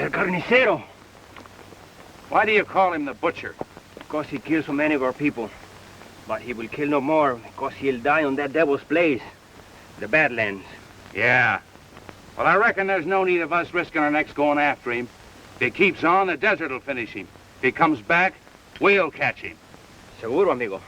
El Carnicero. Why do you call him the butcher? Because he kills so many of our people. But he will kill no more, because he'll die on that devil's place, the Badlands. Yeah. Well, I reckon there's no need of us risking our necks going after him. If he keeps on, the desert will finish him. If he comes back, we'll catch him. Seguro, amigo.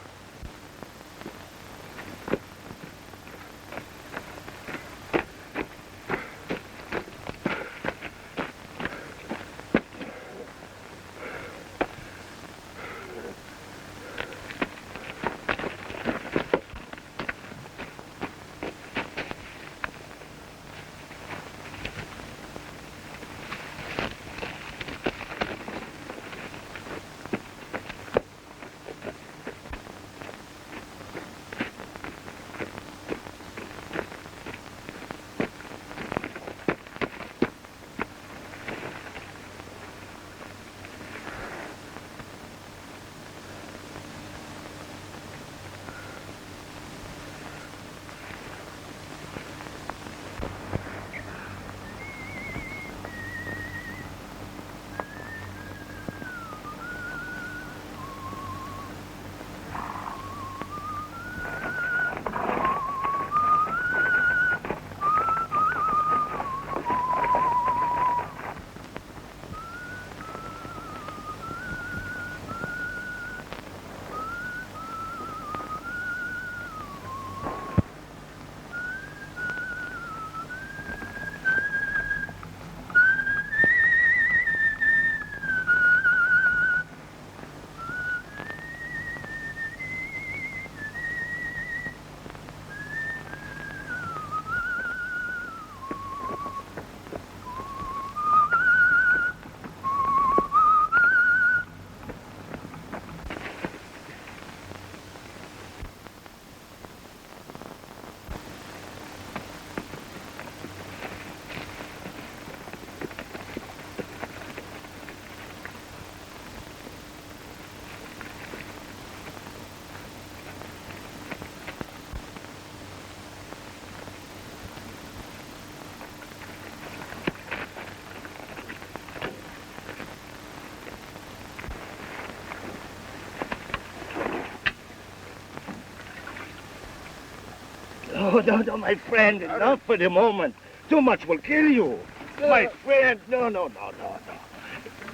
No, my friend, not for the moment. Too much will kill you. My friend, no.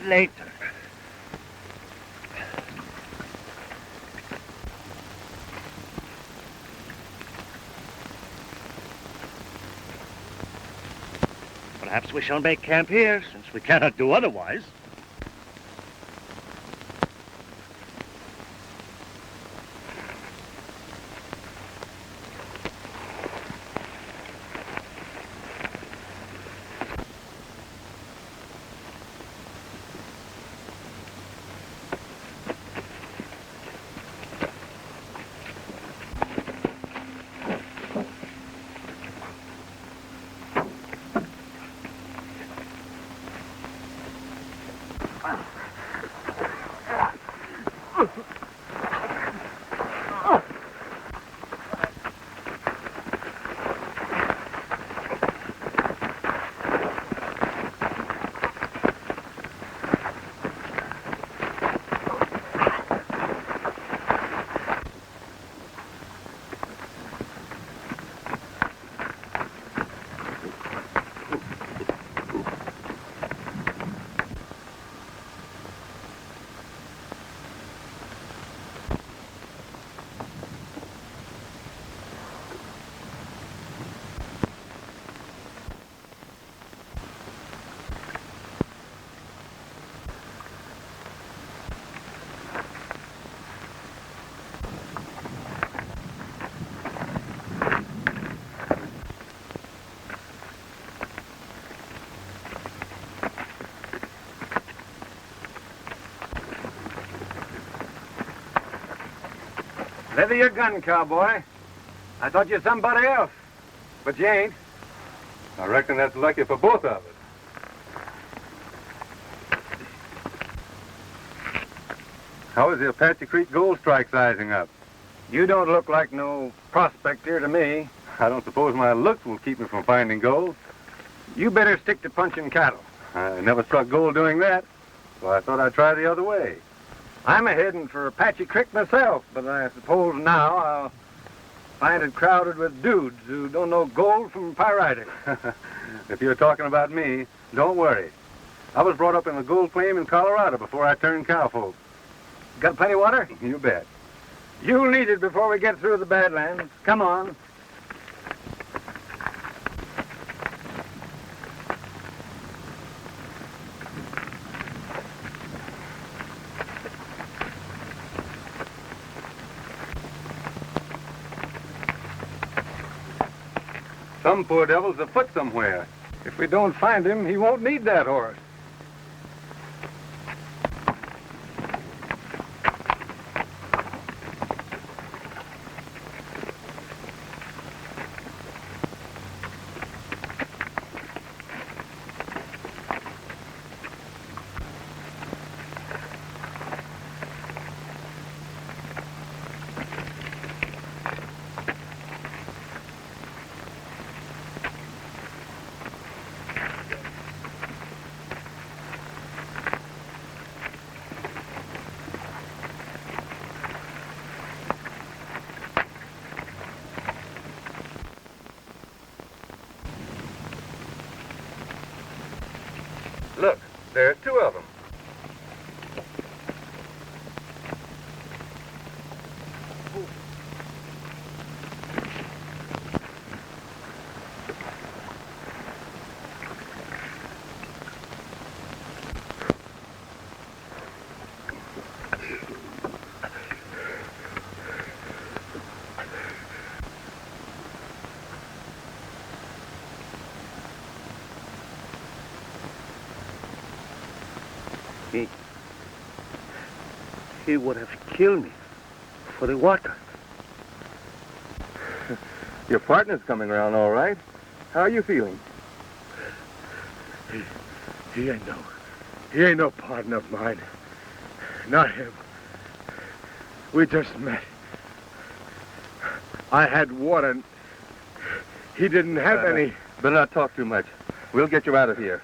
Later. Perhaps we shall make camp here, since we cannot do otherwise. Leather your gun, cowboy. I thought you were somebody else. But you ain't. I reckon that's lucky for both of us. How is the Apache Creek gold strike sizing up? You don't look like no prospector to me. I don't suppose my looks will keep me from finding gold. You better stick to punching cattle. I never struck gold doing that, so I thought I'd try the other way. I'm a-heading for Apache Creek myself, but I suppose now I'll find it crowded with dudes who don't know gold from pyrite. If you're talking about me, don't worry. I was brought up in a gold claim in Colorado before I turned cowfolk. Got plenty of water? You bet. You'll need it before we get through the Badlands. Come on. Some poor devil's afoot somewhere. If we don't find him, he won't need that horse. Look, there are two of them. He would have killed me for the water. Your partner's coming around all right. How are you feeling? He ain't no partner of mine. Not him. We just met. I had water and he didn't have any. Better not talk too much. We'll get you out of here.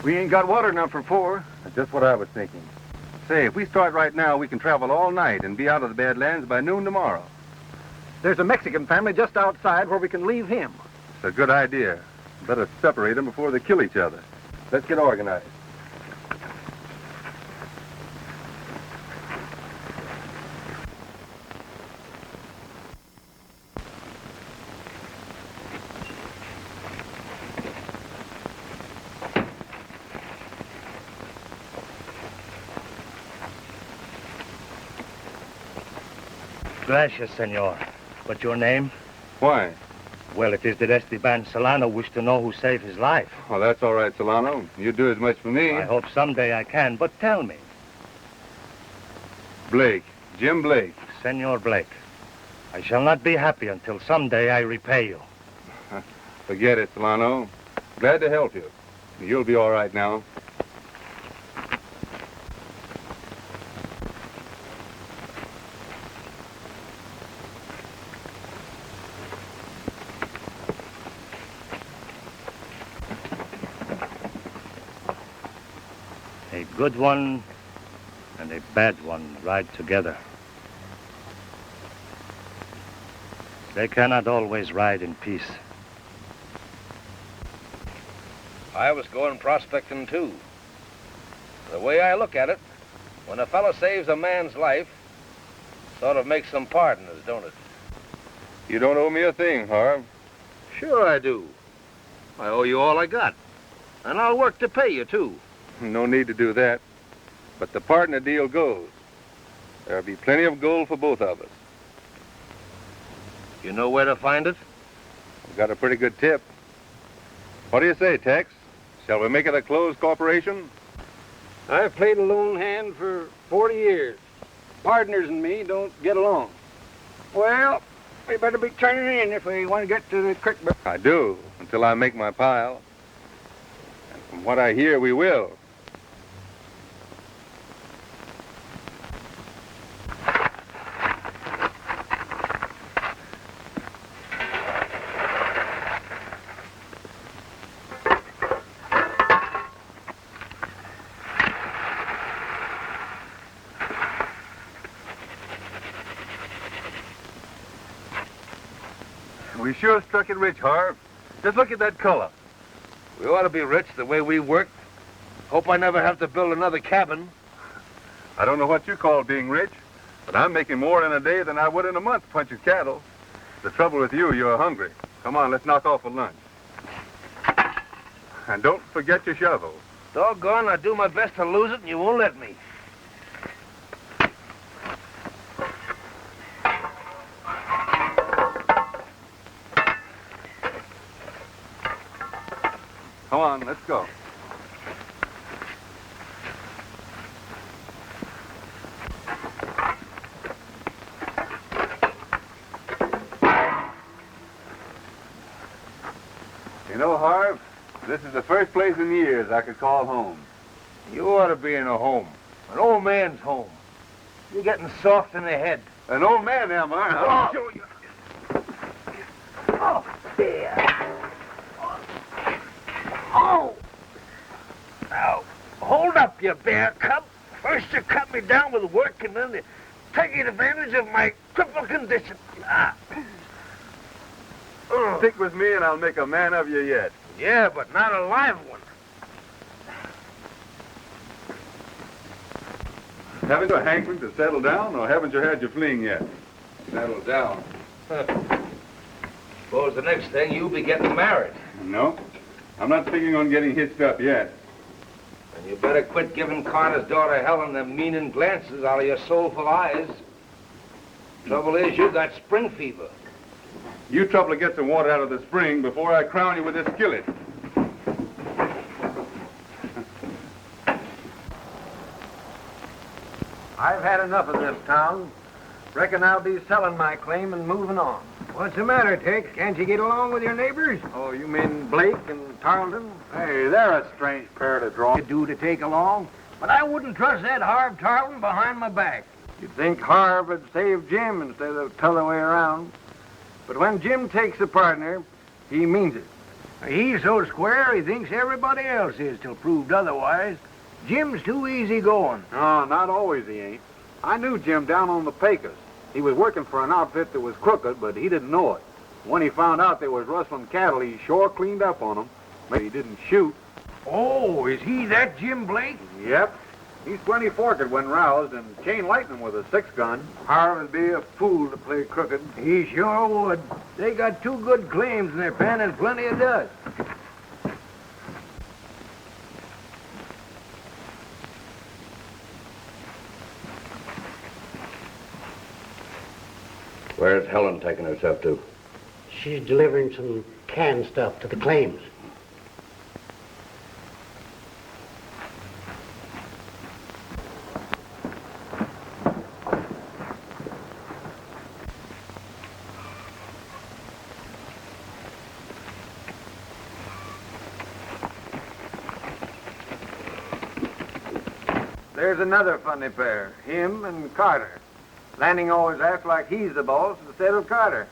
We ain't got water enough for 4. That's just what I was thinking. Say, if we start right now, we can travel all night and be out of the Badlands by noon tomorrow. There's a Mexican family just outside where we can leave him. It's a good idea. Better separate them before they kill each other. Let's get organized. Gracias, senor. But your name? Why? Well, it is that Esteban Solano wished to know who saved his life. Oh, that's all right, Solano. You do as much for me. I hope someday I can, but tell me. Blake. Jim Blake. Senor Blake, I shall not be happy until someday I repay you. Forget it, Solano. Glad to help you. You'll be all right now. A good one and a bad one ride together. They cannot always ride in peace. I was going prospecting, too. The way I look at it, when a fella saves a man's life, sort of makes them partners, don't it? You don't owe me a thing, Harve. Sure I do. I owe you all I got. And I'll work to pay you, too. No need to do that. But the partner deal goes. There'll be plenty of gold for both of us. You know where to find it? We've got a pretty good tip. What do you say, Tex? Shall we make it a closed corporation? I've played a lone hand for 40 years. Partners and me don't get along. Well, we better be turning in if we want to get to the creek. I do, until I make my pile. And from what I hear, we will. We sure struck it rich, Harve. Just look at that color. We ought to be rich the way we work. Hope I never have to build another cabin. I don't know what you call being rich, but I'm making more in a day than I would in a month punching cattle. The trouble with you, you're hungry. Come on, let's knock off for lunch. And don't forget your shovel. Doggone, I do my best to lose it and you won't let me. Come on, let's go. You know, Harve, this is the first place in years I could call home. You ought to be in a home. An old man's home. You're getting soft in the head. An old man, am I? I'll show you. Oh, dear. Oh. Now, hold up, you bear cub. First you cut me down with work, and then you taking advantage of my crippled condition. Ah. Stick with me and I'll make a man of you yet. Yeah, but not a live one. Haven't you a hankering to settle down, or haven't you had your fling yet? Settle down. Suppose the next thing you'll be getting married. No, I'm not thinking on getting hitched up yet. And you better quit giving Carter's daughter Helen them meaning glances out of your soulful eyes. Trouble is, you got spring fever. You trouble to get some water out of the spring before I crown you with this skillet. I've had enough of this town. Reckon I'll be selling my claim and moving on. What's the matter, Dick? Can't you get along with your neighbors? Oh, you mean Blake and Tarlton? Hey, they're a strange pair to draw. You do to take along. But I wouldn't trust that Harve Tarlton behind my back. You'd think Harve would save Jim instead of the other way around. But when Jim takes a partner, he means it. He's so square, he thinks everybody else is till proved otherwise. Jim's too easy going. No, not always he ain't. I knew Jim down on the Pecos. He was working for an outfit that was crooked, but he didn't know it. When he found out they was rustling cattle, he sure cleaned up on them. But he didn't shoot. Oh, is he that Jim Blake? Yep. He's plenty forked when roused, and chain lightning with a 6-gun. Harve would be a fool to play crooked. He sure would. They got two good claims in their pen and plenty of dust. Where's Helen taking herself to? She's delivering some canned stuff to the claims. There's another funny pair, him and Carter. Lanning always acts like he's the boss instead of Carter.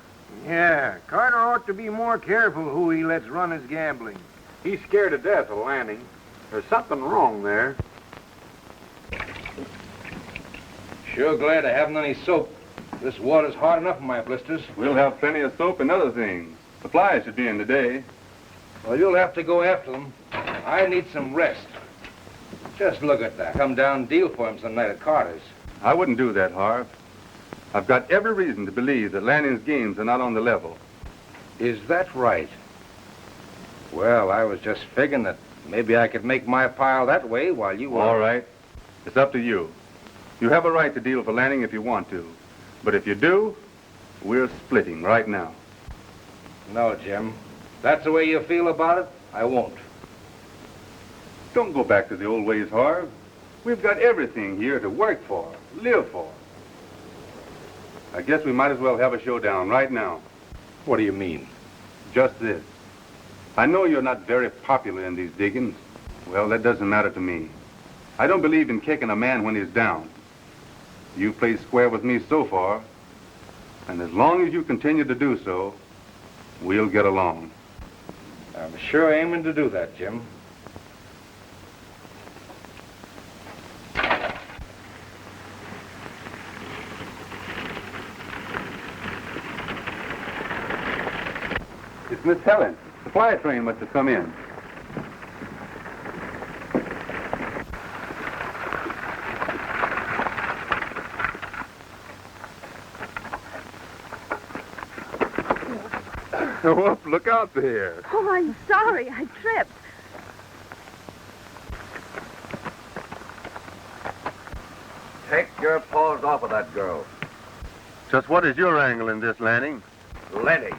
Yeah, Carter ought to be more careful who he lets run his gambling. He's scared to death of Lanning. There's something wrong there. Sure glad I haven't any soap. This water's hard enough for my blisters. We'll have plenty of soap and other things. Supplies should be in today. Well, you'll have to go after them. I need some rest. Just look at that. Come down and deal for him some night at Carter's. I wouldn't do that, Harve. I've got every reason to believe that Lanning's games are not on the level. Is that right? Well, I was just figuring that maybe I could make my pile that way while you were... All right. It's up to you. You have a right to deal for Lanning if you want to. But if you do, we're splitting right now. No, Jim. If that's the way you feel about it, I won't. Don't go back to the old ways, Harve. We've got everything here to work for, live for. I guess we might as well have a showdown right now. What do you mean? Just this. I know you're not very popular in these diggings. Well, that doesn't matter to me. I don't believe in kicking a man when he's down. You played square with me so far, and as long as you continue to do so, we'll get along. I'm sure aiming to do that, Jim. It's Miss Helen. The fly train must have come in. Whoop, look out there. Oh, I'm sorry. I tripped. Take your paws off of that girl. Just what is your angle in this, Lanning? Lenny.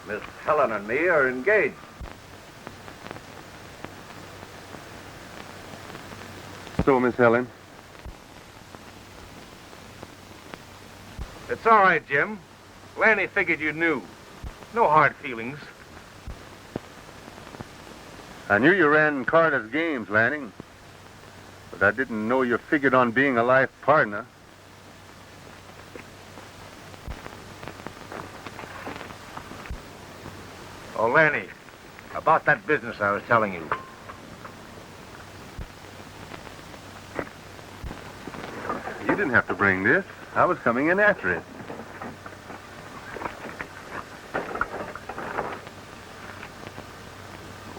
Miss Helen and me are engaged. So, Miss Helen? It's all right, Jim. Lanny figured you knew. No hard feelings. I knew you ran Carter's games, Lanning. But I didn't know you figured on being a life partner. Oh, Lanny, about that business I was telling you. You didn't have to bring this. I was coming in after it.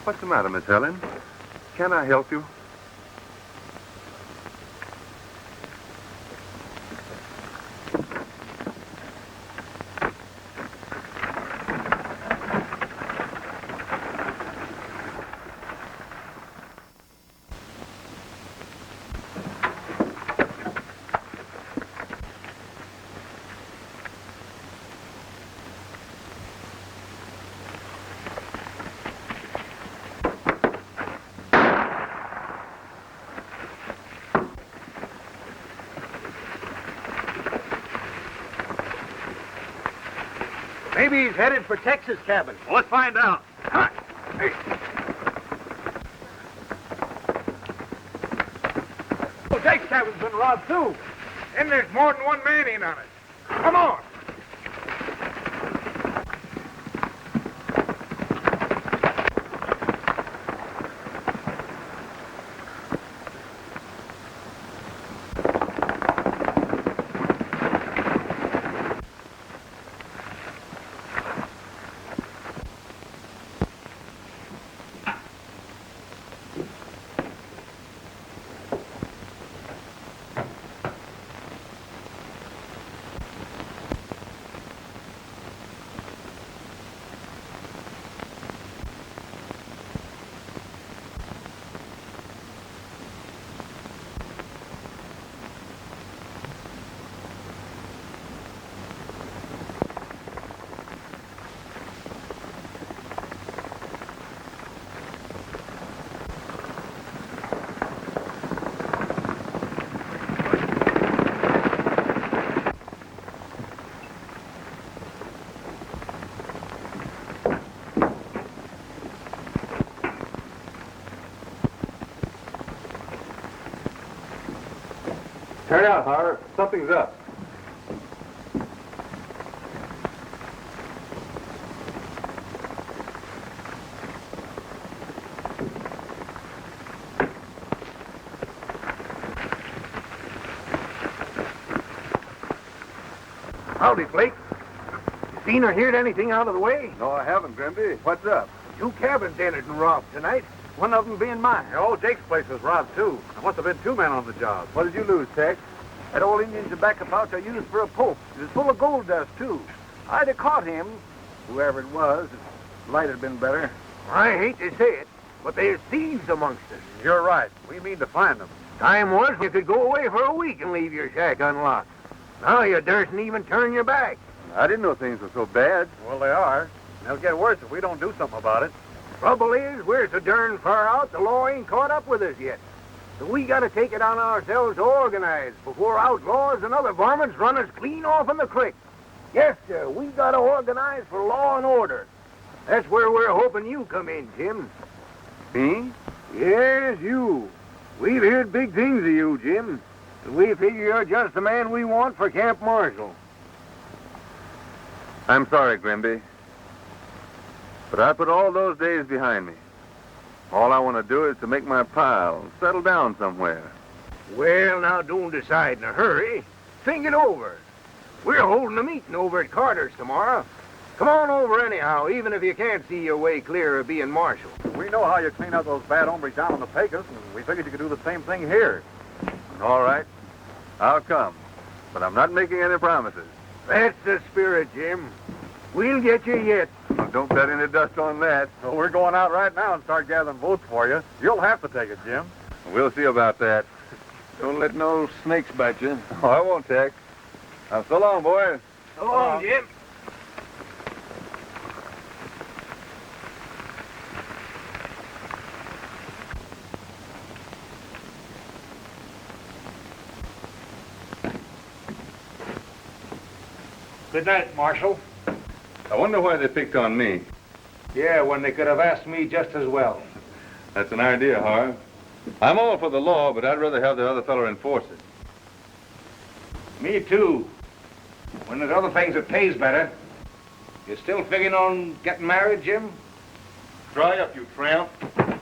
What's the matter, Miss Helen? Can I help you? Maybe he's headed for Texas cabin. Well, let's find out. Come on. Hey. Oh, Jake's cabin's been robbed, too. And there's more than one man in on it. Come on. Turn out, Harve. Something's up. Howdy, Flake. You seen or heard anything out of the way? No, I haven't, Grimby. What's up? 2 cabins entered and robbed tonight. One of them being mine. Oh, Jake's place was robbed, too. There must have been 2 men on the job. What did you lose, Tex? That old Indian tobacco pouch I used for a poke. It was full of gold dust, too. I'd have caught him, whoever it was, if light had been better. I hate to say it, but there's thieves amongst us. You're right. We mean to find them. Time was you could go away for a week and leave your shack unlocked. Now you dursn't even turn your back. I didn't know things were so bad. Well, they are. They'll get worse if we don't do something about it. Trouble is, we're so darn far out, the law ain't caught up with us yet. So we gotta take it on ourselves to organize before outlaws and other varmints run us clean off in the creek. Yes, sir, we gotta organize for law and order. That's where we're hoping you come in, Jim. Me? Yes, you. We've heard big things of you, Jim. And we figure you're just the man we want for Camp Marshal. I'm sorry, Grimby. But I put all those days behind me. All I want to do is to make my pile and settle down somewhere. Well, now, don't decide in a hurry. Think it over. We're holding a meeting over at Carter's tomorrow. Come on over anyhow, even if you can't see your way clear of being marshal. We know how you clean up those bad hombres down on the Pecos, and we figured you could do the same thing here. All right, I'll come, but I'm not making any promises. That's the spirit, Jim. We'll get you yet. Well, don't bet any dust on that. So we're going out right now and start gathering votes for you. You'll have to take it, Jim. We'll see about that. Don't let no snakes bite you. Oh, I won't, Tex. Now, so long, boys. So long, Jim. Good night, Marshal. I wonder why they picked on me. Yeah, when they could have asked me just as well. That's an idea, Harve. I'm all for the law, but I'd rather have the other fellow enforce it. Me too. When there's other things that pays better. You still figuring on getting married, Jim? Dry up, you tramp.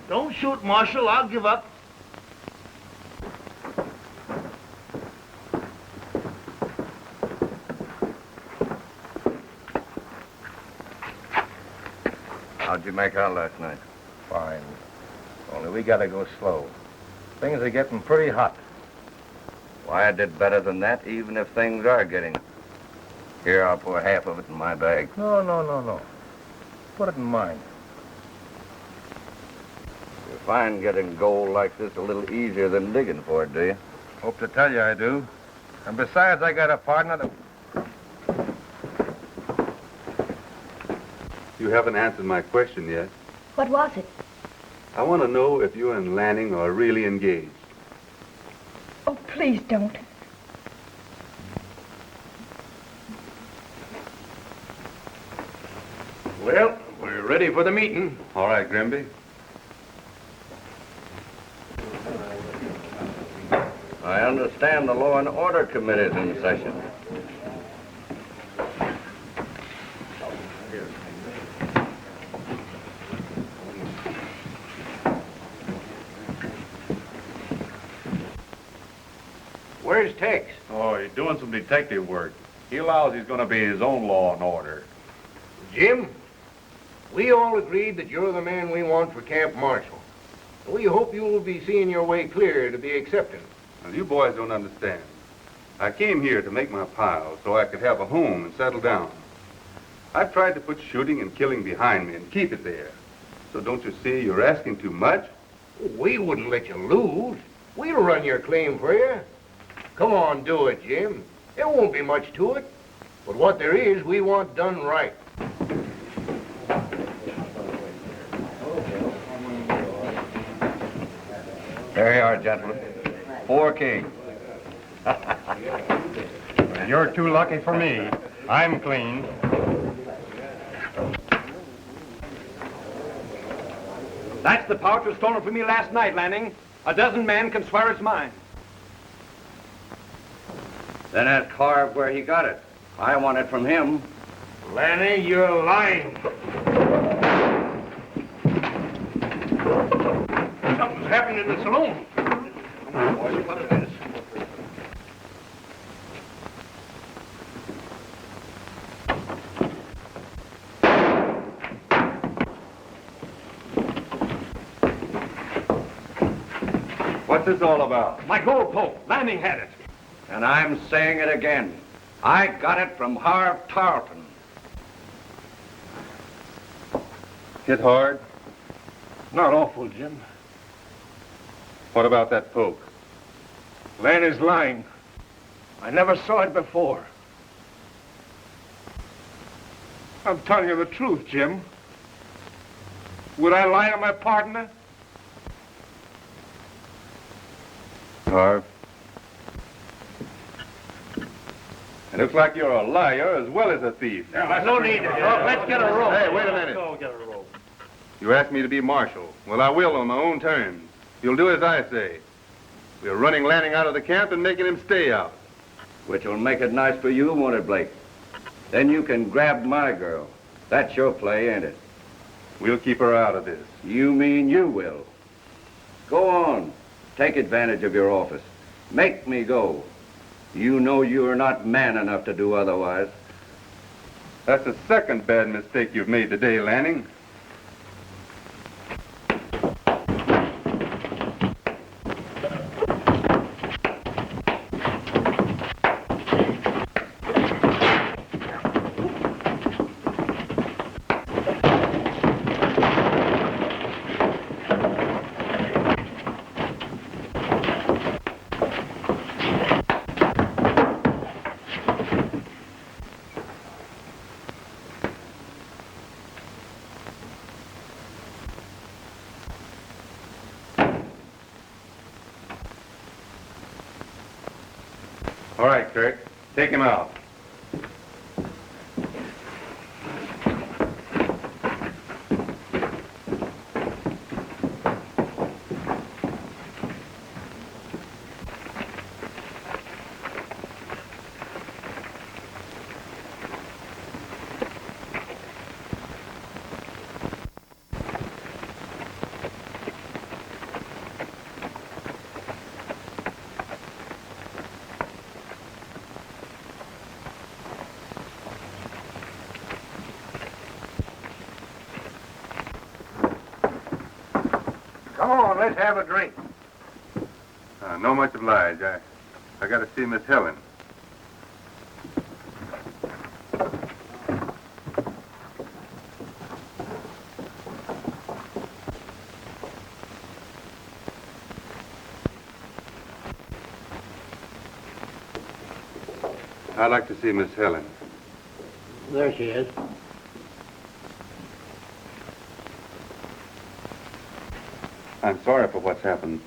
Don't shoot, Marshal. I'll give up. How'd you make out last night? Fine. Only we gotta go slow. Things are getting pretty hot. Why, I did better than that, even if things are getting. Here, I'll pour half of it in my bag. No. Put it in mine. You find getting gold like this a little easier than digging for it, do you? Hope to tell you I do. And besides, I got a partner that... You haven't answered my question yet. What was it? I want to know if you and Lanning are really engaged. Oh, please don't. Well, we're ready for the meeting. All right, Grimby. I understand the Law and Order Committee's in session. Where's Tex? Oh, he's doing some detective work. He allows he's going to be his own law and order. Jim, we all agreed that you're the man we want for Camp Marshal. We hope you will be seeing your way clear to be accepted. Well, you boys don't understand. I came here to make my pile so I could have a home and settle down. I've tried to put shooting and killing behind me and keep it there. So don't you see you're asking too much? We wouldn't let you lose. We'll run your claim for you. Come on, do it, Jim. There won't be much to it. But what there is, we want done right. There you are, gentlemen. 4 kings. You're too lucky for me. I'm clean. That's the pouch was stolen from me last night, Lanning. A dozen men can swear it's mine. Then ask Harve where he got it. I want it from him. Lanning, you're lying. Something's happening in the saloon. What is this? What's this all about? My gold poke. Lanning had it. And I'm saying it again. I got it from Harve Tarlton. Hit hard? Not awful, Jim. What about that poke? Lanning's lying. I never saw it before. I'm telling you the truth, Jim. Would I lie to my partner? Harve? It looks like you're a liar as well as a thief. No need to talk. Let's get a rope. Hey, wait a minute. You asked me to be marshal. Well, I will on my own terms. You'll do as I say. We're running Lanning out of the camp and making him stay out. Which will make it nice for you, won't it, Blake? Then you can grab my girl. That's your play, ain't it? We'll keep her out of this. You mean you will. Go on. Take advantage of your office. Make me go. You know you are not man enough to do otherwise. That's the second bad mistake you've made today, Lanning. All right, Kirk. Take him out. Come on, let's have a drink. No much obliged. I got to see Miss Helen. I'd like to see Miss Helen. There she is. I'm sorry for what's happened,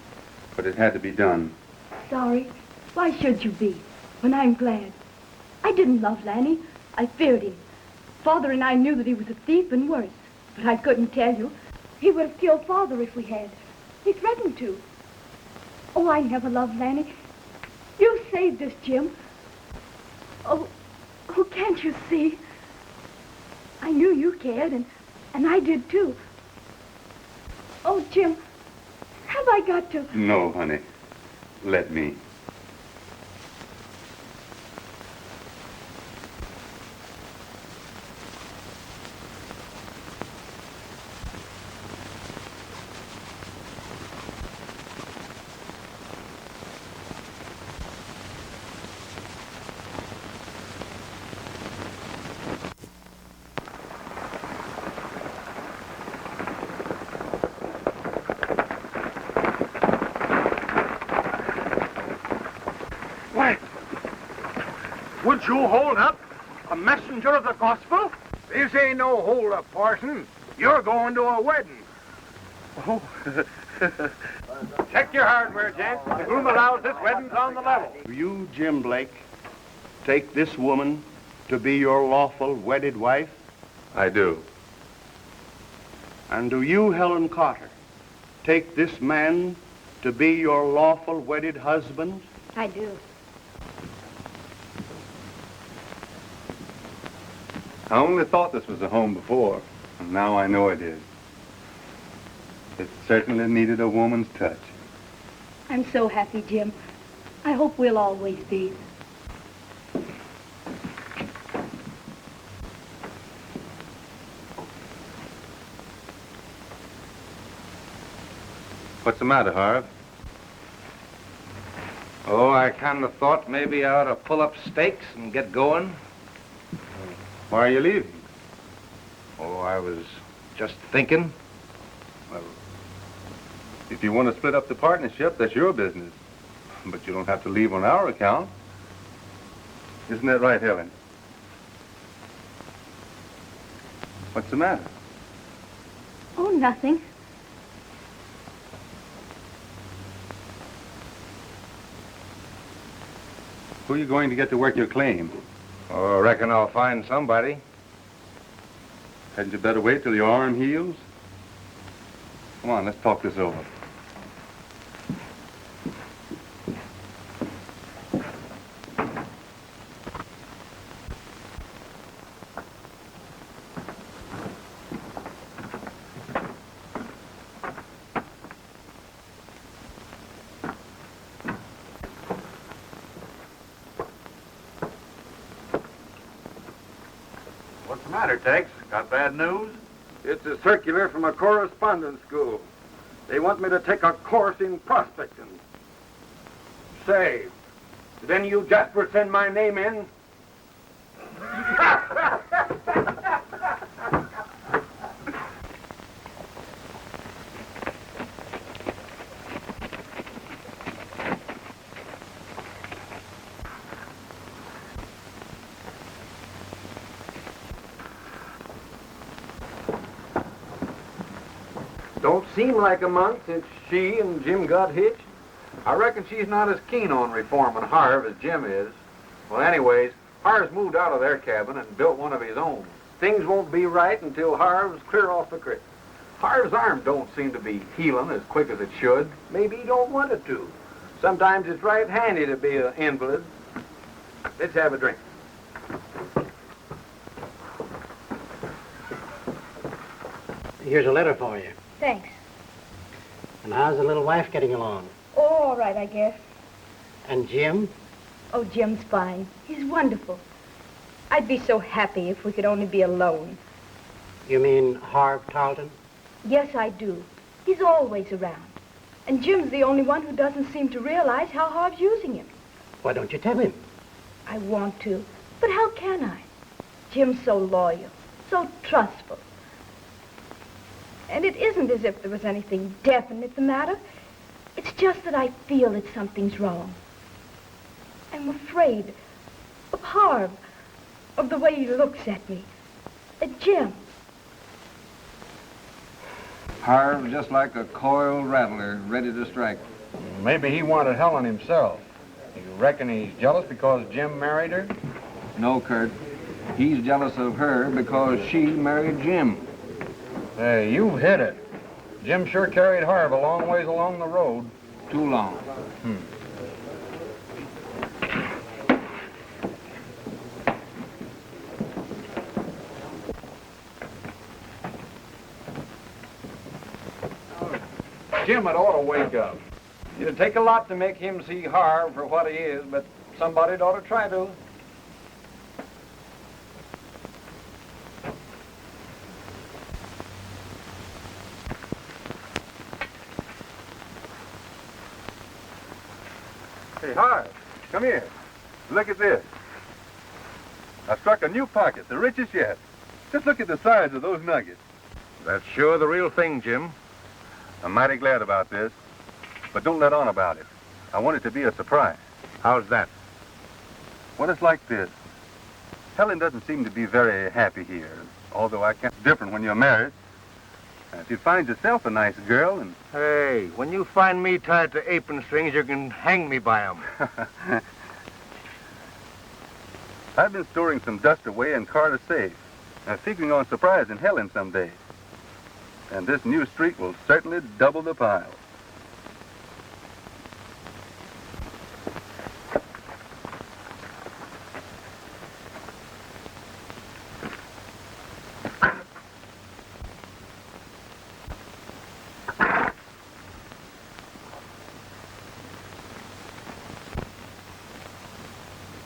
but it had to be done. Sorry? Why should you be, when I'm glad? I didn't love Lanny. I feared him. Father and I knew that he was a thief and worse, but I couldn't tell you. He would have killed Father if we had. He threatened to. Oh, I never loved Lanny. You saved us, Jim. Oh, can't you see? I knew you cared, and I did too. Oh, Jim, have I got to? No, honey. Let me. Would you hold up? A messenger of the gospel? This ain't no hold up, Parson. You're going to a wedding. Oh. Check your hardware, gents. The groom allows this wedding's on the level. Do you, Jim Blake, take this woman to be your lawful wedded wife? I do. And do you, Helen Carter, take this man to be your lawful wedded husband? I do. I only thought this was a home before, and now I know it is. It certainly needed a woman's touch. I'm so happy, Jim. I hope we'll always be. What's the matter, Harve? Oh, I kind of thought maybe I ought to pull up stakes and get going. Why are you leaving? Oh, I was just thinking. Well, if you want to split up the partnership, that's your business. But you don't have to leave on our account. Isn't that right, Helen? What's the matter? Oh, nothing. Who are you going to get to work your claim? Oh, I reckon I'll find somebody. Hadn't you better wait till your arm heals? Come on, let's talk this over. matter, Tex? Got bad news? It's a circular from a correspondence school. They want me to take a course in prospecting. Say, did any of you Jaspers send my name in? Don't seem like a month since she and Jim got hitched. I reckon she's not as keen on reforming Harve as Jim is. Well, anyways, Harve's moved out of their cabin and built one of his own. Things won't be right until Harve's clear off the creek. Harve's arm don't seem to be healing as quick as it should. Maybe he don't want it to. Sometimes it's right handy to be an invalid. Let's have a drink. Here's a letter for you. Thanks. And how's the little wife getting along? Oh, all right, I guess. And Jim? Oh, Jim's fine. He's wonderful. I'd be so happy if we could only be alone. You mean Harve Tarlton? Yes, I do. He's always around. And Jim's the only one who doesn't seem to realize how Harve's using him. Why don't you tell him? I want to, but how can I? Jim's so loyal, so trustful. And it isn't as if there was anything definite the matter. It's just that I feel that something's wrong. I'm afraid of Harve, of the way he looks at me, at Jim. Harve's just like a coiled rattler, ready to strike. Maybe he wanted Helen himself. You reckon he's jealous because Jim married her? No, Kurt. He's jealous of her because she married Jim. Hey, you've hit it. Jim sure carried Harve a long ways along the road. Too long. Jim had ought to wake up. It'd take a lot to make him see Harve for what he is, but somebody'd ought to try to. Hey, Harve, come here. Look at this. I struck a new pocket, the richest yet. Just look at the size of those nuggets. That's sure the real thing, Jim. I'm mighty glad about this, but don't let on about it. I want it to be a surprise. How's that? Well, it's like this. Helen doesn't seem to be very happy here, although I can't. It's different when you're married. If you find yourself a nice girl and... Hey, when you find me tied to apron strings, you can hang me by 'em. I've been storing some dust away in Carter's safe, figuring on surprising Helen someday. And this new streak will certainly double the pile.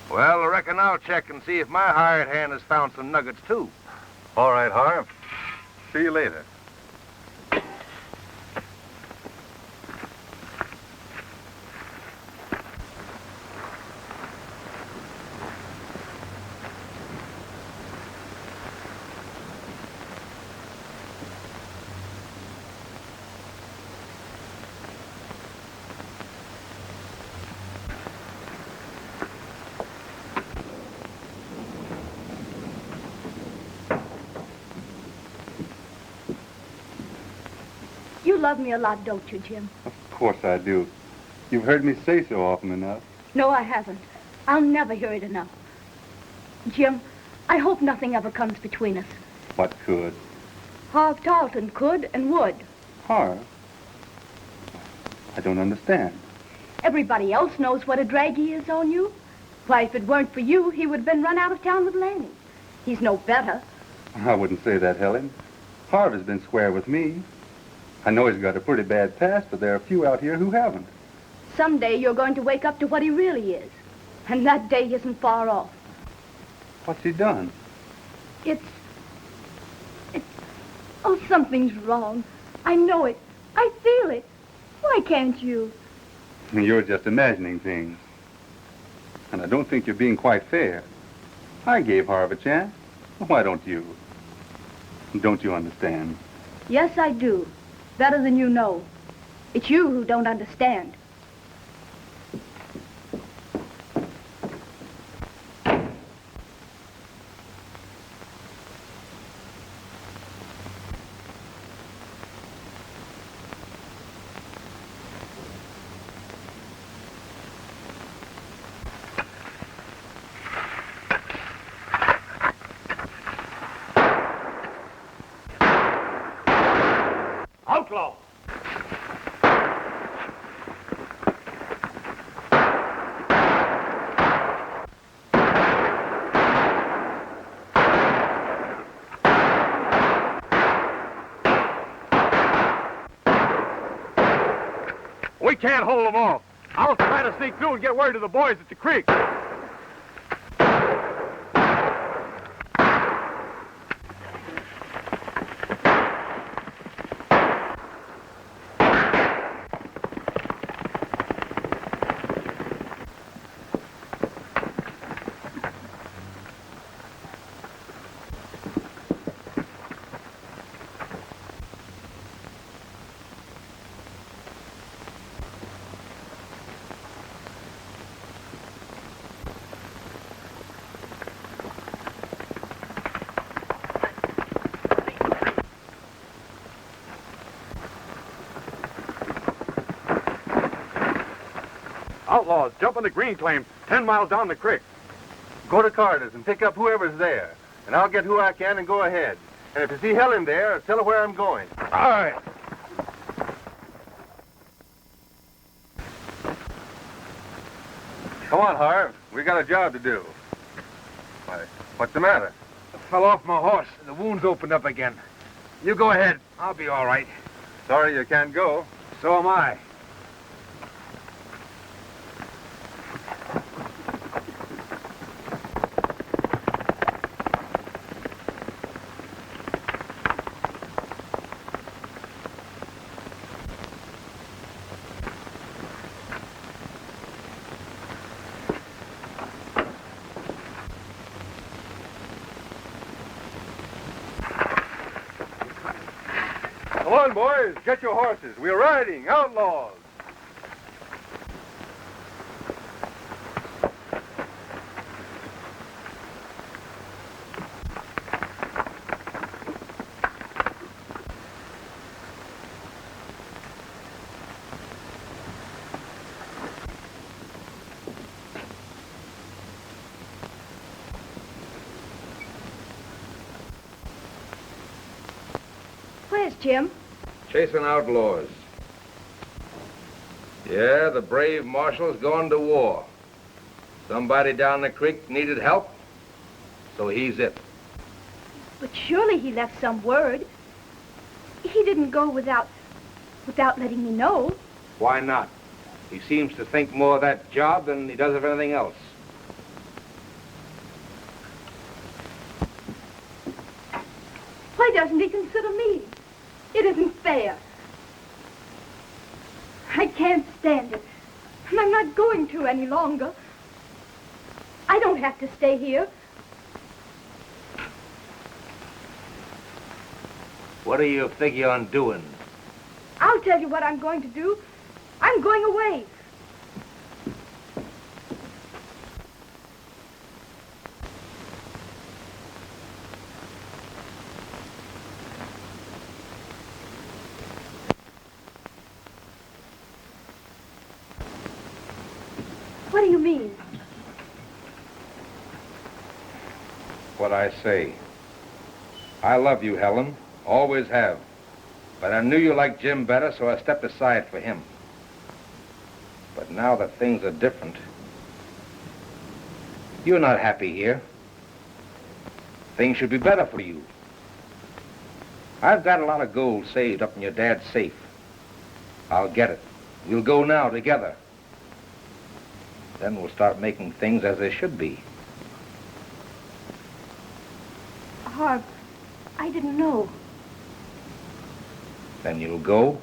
Well, I reckon I'll check and see if my hired hand has found some nuggets, too. All right, Harve. See you later. You love me a lot, don't you, Jim? Of course I do. You've heard me say so often enough. No, I haven't. I'll never hear it enough. Jim, I hope nothing ever comes between us. What could? Harve Tarlton could and would. Harve? I don't understand. Everybody else knows what a drag he is on you. Why, if it weren't for you, he would have been run out of town with Lanny. He's no better. I wouldn't say that, Helen. Harve has been square with me. I know he's got a pretty bad past, but there are a few out here who haven't. Someday you're going to wake up to what he really is. And that day isn't far off. What's he done? It's Oh, something's wrong. I know it. I feel it. Why can't you? You're just imagining things. And I don't think you're being quite fair. I gave Harve a chance. Why don't you? Don't you understand? Yes, I do. Better than you know. It's you who don't understand. Outlaw! We can't hold them off. I'll try to sneak through and get word to the boys at the creek. Outlaws, jump on the green claim 10 miles down the creek. Go to Carter's and pick up whoever's there. And I'll get who I can and go ahead. And if you see Helen there, tell her where I'm going. All right. Come on, Harve. We got a job to do. Why, what's the matter? I fell off my horse and the wound's opened up again. You go ahead. I'll be all right. Sorry you can't go. So am I. Come on, boys. Get your horses. We're riding, outlaws. Where's Jim? Chasing outlaws. Yeah, the brave marshal's gone to war. Somebody down the creek needed help, so he's it. But surely he left some word. He didn't go without letting me know. Why not? He seems to think more of that job than he does of anything else. Why doesn't he consider me? It isn't fair. I can't stand it. And I'm not going to any longer. I don't have to stay here. What do you figure on doing? I'll tell you what I'm going to do. I'm going away. What do you mean? What I say. I love you, Helen. Always have. But I knew you liked Jim better, so I stepped aside for him. But now that things are different, you're not happy here. Things should be better for you. I've got a lot of gold saved up in your dad's safe. I'll get it. We'll go now together. Then we'll start making things as they should be. Harve, I didn't know. Then you'll go?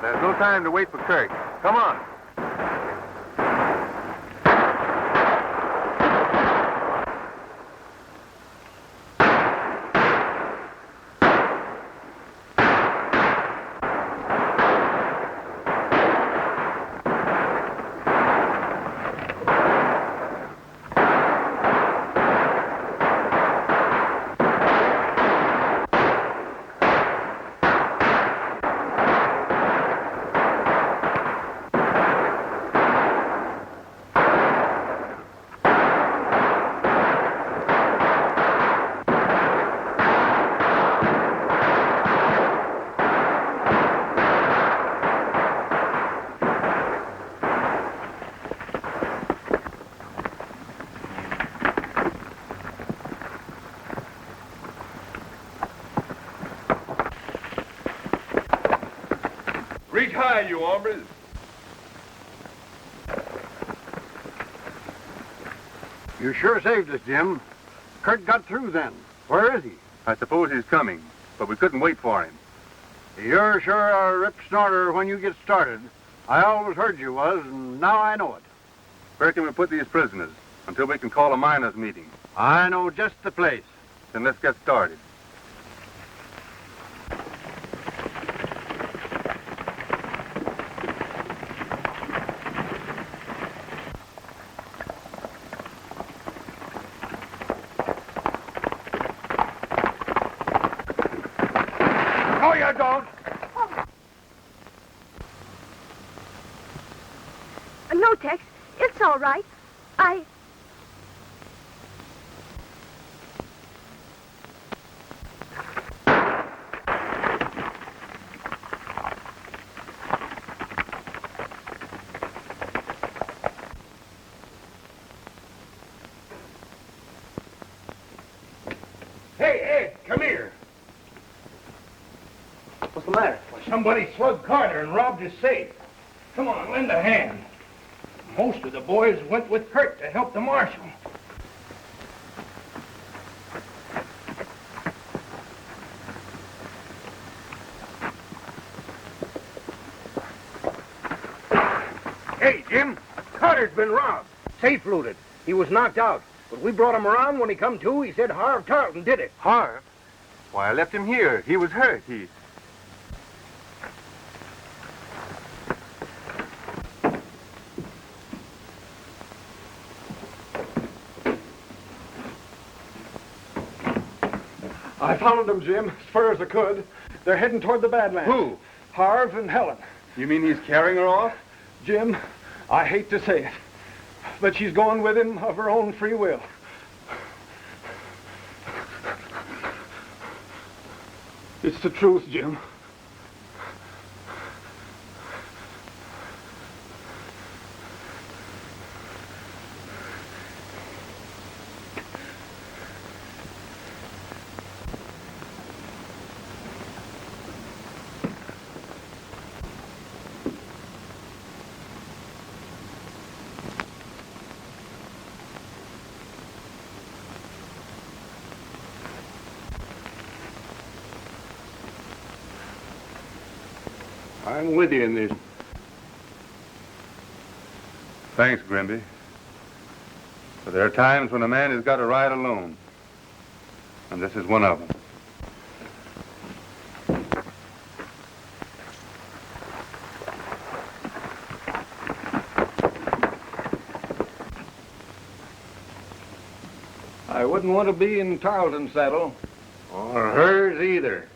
There's no time to wait for Kirk. Come on. Reach high, you hombres. You sure saved us, Jim. Kurt got through then. Where is he? I suppose he's coming, but we couldn't wait for him. You're sure a rip snorter when you get started. I always heard you was, and now I know it. Where can we put these prisoners until we can call a miners' meeting? I know just the place. Then let's get started. No, you don't. No, Tex. It's all right. Hey, Ed, come here. What's the matter? Well, somebody slugged Carter and robbed his safe. Come on, lend a hand. Most of the boys went with Kurt to help the marshal. Hey, Jim, Carter's been robbed. Safe looted. He was knocked out. But we brought him around. When he come to, he said Harve Tarlton did it. Harve? Why, I left him here. He was hurt. I followed them, Jim, as far as I could. They're heading toward the Badlands. Who? Harve and Helen. You mean he's carrying her off? Jim, I hate to say it, but she's going with him of her own free will. It's the truth, Jim. I'm with you in this. Thanks, Grimby. But there are times when a man has got to ride alone. And this is one of them. I wouldn't want to be in Tarleton's saddle. Or hers either.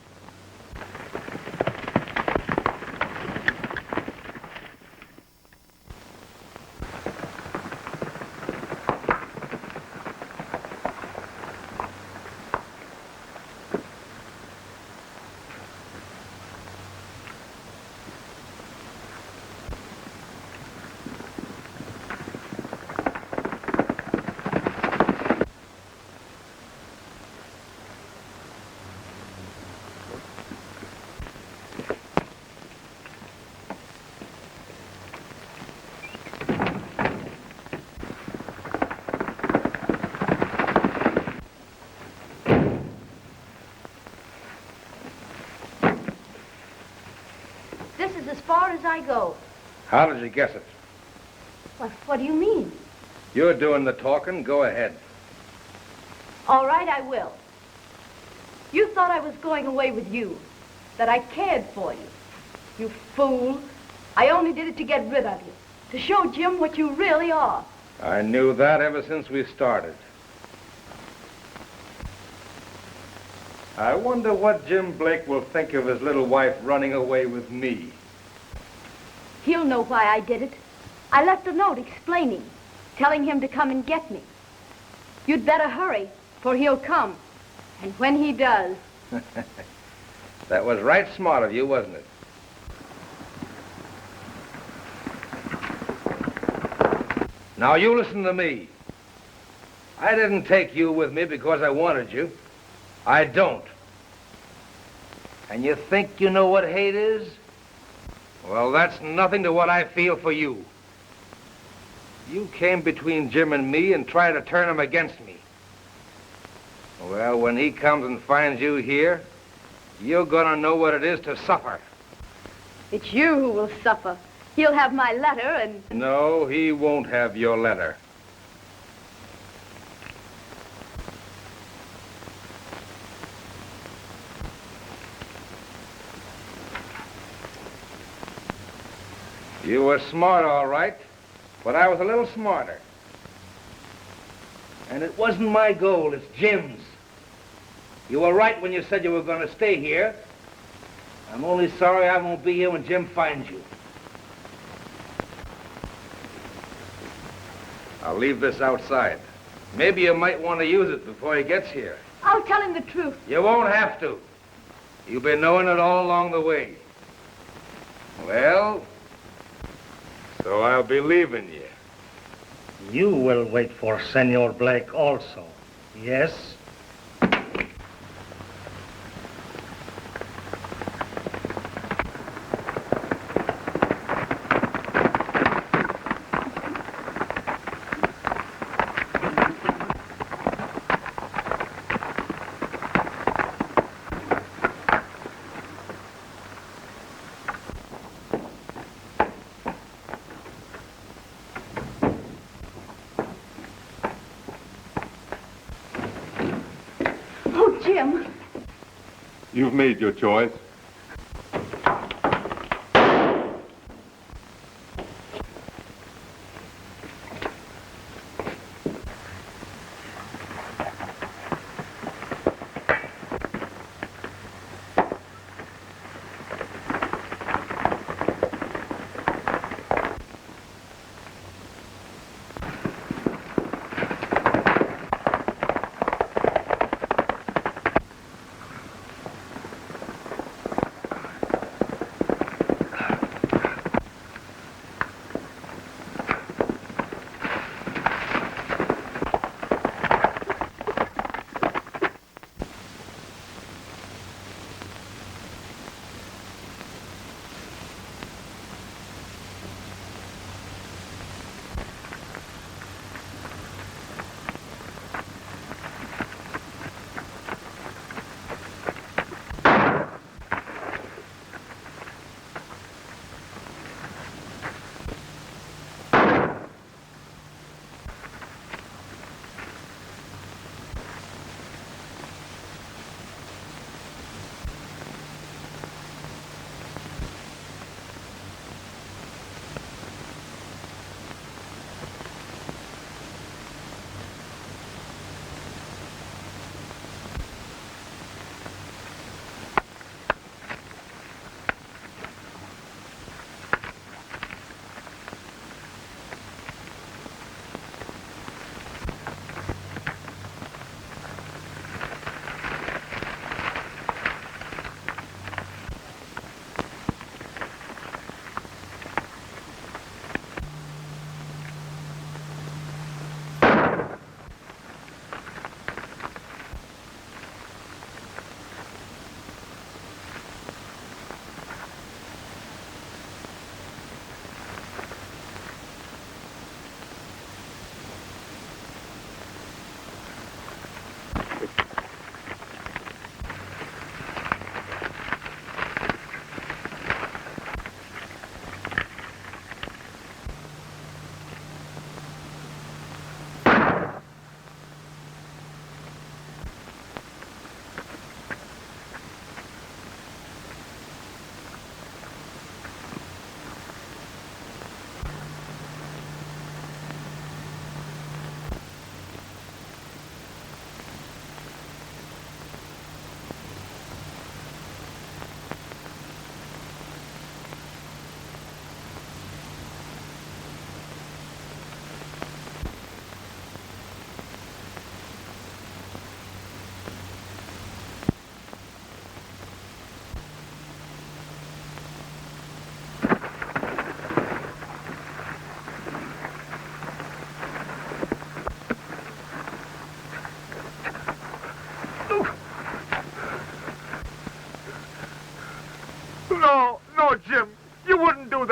I go? How did you guess it? What do you mean? You're doing the talking. Go ahead. All right, I will. You thought I was going away with you, that I cared for you. You fool. I only did it to get rid of you, to show Jim what you really are. I knew that ever since we started. I wonder what Jim Blake will think of his little wife running away with me. He'll know why I did it. I left a note explaining, telling him to come and get me. You'd better hurry, for he'll come. And when he does... That was right smart of you, wasn't it? Now, you listen to me. I didn't take you with me because I wanted you. I don't. And you think you know what hate is? Well, that's nothing to what I feel for you. You came between Jim and me and tried to turn him against me. Well, when he comes and finds you here, you're gonna know what it is to suffer. It's you who will suffer. He'll have my letter and... No, he won't have your letter. You were smart, all right, but I was a little smarter. And it wasn't my goal, it's Jim's. You were right when you said you were going to stay here. I'm only sorry I won't be here when Jim finds you. I'll leave this outside. Maybe you might want to use it before he gets here. I'll tell him the truth. You won't have to. You've been knowing it all along the way. Well, so I'll be leaving you. You will wait for Senor Blake also, yes? Jim. You've made your choice.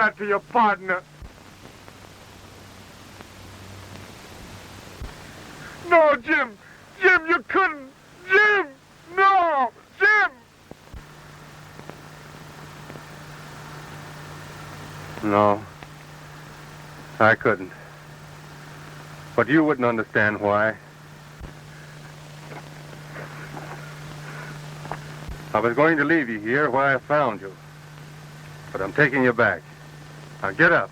that to your partner. No, Jim. Jim, you couldn't. Jim! No! Jim! No, I couldn't. But you wouldn't understand why. I was going to leave you here where I found you. But I'm taking you back. Now get up.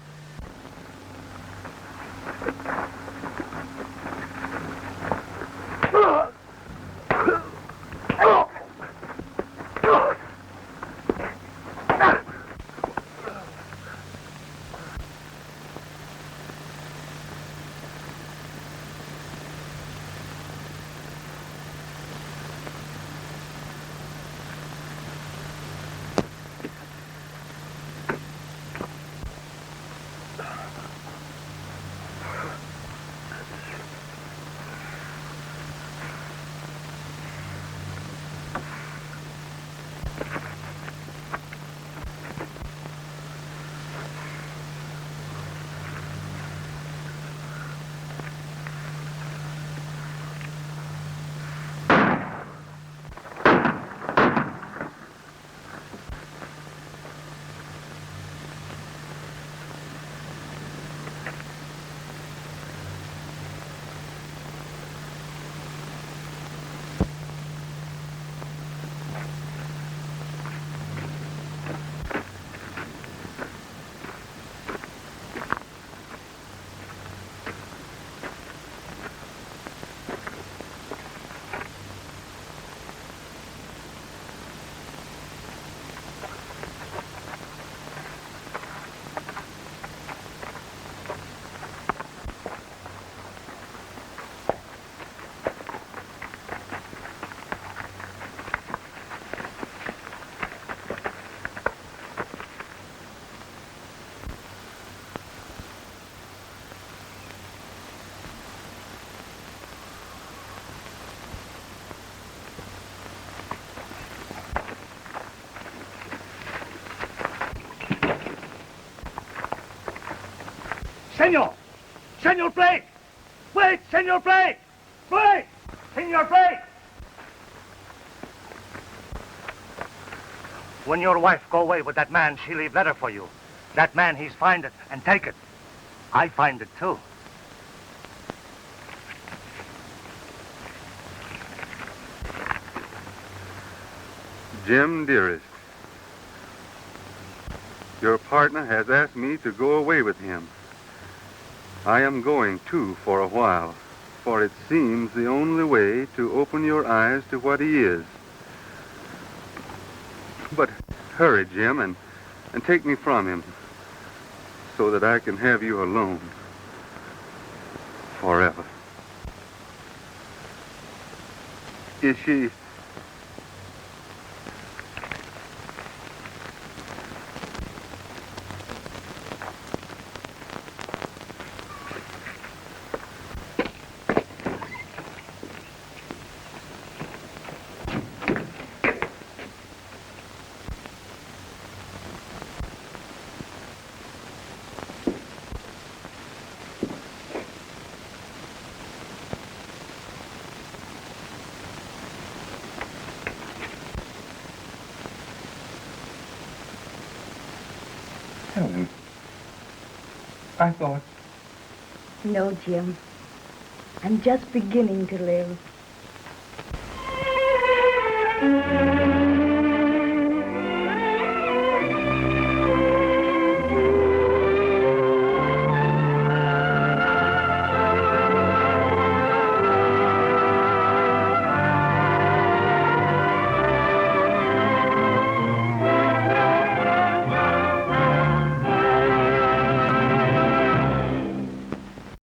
Senor! Senor Blake! Wait, Senor Blake! Blake! Senor Blake! When your wife go away with that man, she leave letter for you. That man, he's find it and take it. I find it too. Jim, dearest, your partner has asked me to go away with him. I am going too for a while, for it seems the only way to open your eyes to what he is. But hurry, Jim, and take me from him so that I can have you alone forever. Is she... Helen, I thought... No, Jim. I'm just beginning to live.